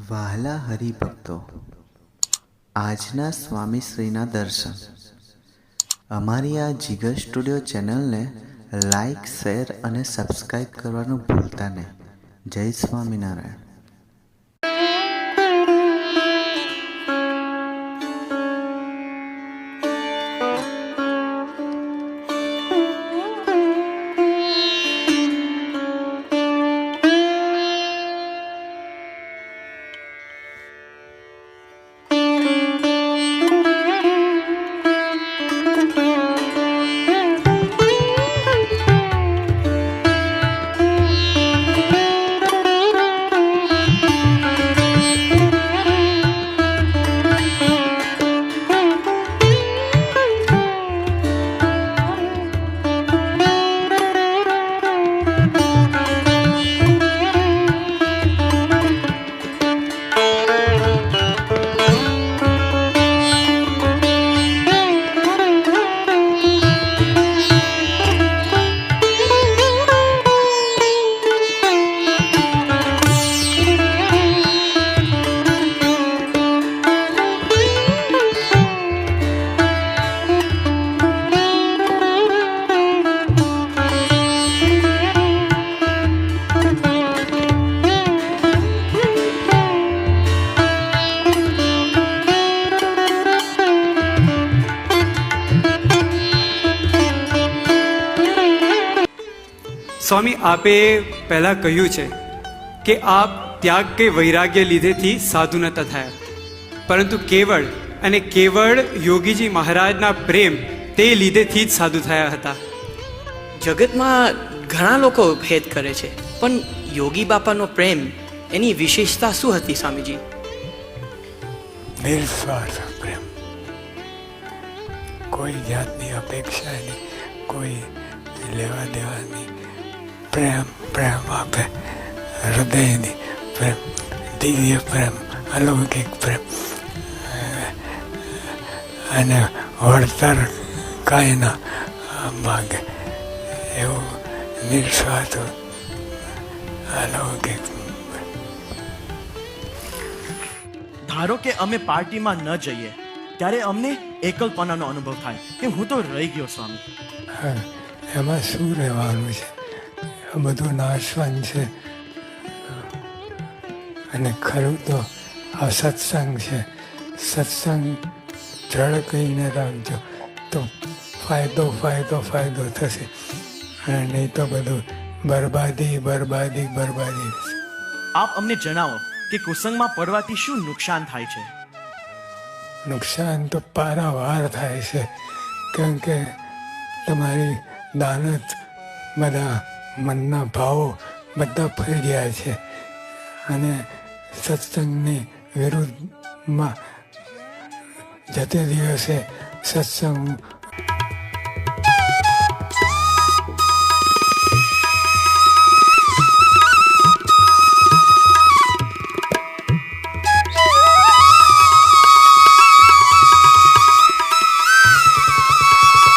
વહાલા હરિભક્તો, આજના સ્વામીશ્રીના દર્શન. અમારી આ જીગર સ્ટુડિયો ચેનલને લાઈક, શેર અને સબસ્ક્રાઈબ કરવાનું ભૂલતા નહીં. જય સ્વામિનારાયણ. સ્વામી, આપે પહેલાં કહ્યું છે કે આપ ત્યાગ કે વૈરાગ્ય લીધેથી સાધુ નતા થયા, પરંતુ કેવળ અને કેવળ યોગીજી મહારાજના પ્રેમ તે લીધેથી જ સાધુ થયા હતા. જગતમાં ઘણા લોકો ભેદ કરે છે, પણ યોગી બાપાનો પ્રેમ, એની વિશેષતા શું હતી સ્વામીજી? નિસ્વાર્થ પ્રેમ, કોઈ જાતની અપેક્ષા નહીં, કોઈ લેવા દેવાની પ્રેમ. પ્રેમ આપે, હૃદયની પ્રેમ, દિવ્ય પ્રેમ, અલૌકિક પ્રેમ, અને વળતર કાંઈ ના માગે એવું નિસ્વાર્થ અલૌકિક. ધારો કે અમે પાર્ટીમાં ન જઈએ ત્યારે અમને એકલપણાનો અનુભવ થાય કે હું તો રહી ગયો સ્વામી. એમાં શું રહેવાનું છે? આ બધું નાશવાન છે. અને ખરું તો આ સત્સંગ છે. સત્સંગ દ્રઢ કહીને રાખજો તો ફાયદો ફાયદો ફાયદો થશે, અને નહીં તો બધું બરબાદી બરબાદી બરબાદી. આપ અમને જણાવો કે કુસંગમાં પડવાથી શું નુકસાન થાય છે? નુકસાન તો પારાવાર થાય છે, કેમ કે તમારી દાનત, બધા મનના ભાવો બધા ફરી ગયા છે, અને સત્સંગની વિરુદ્ધમાં જતે દિવસે સત્સંગ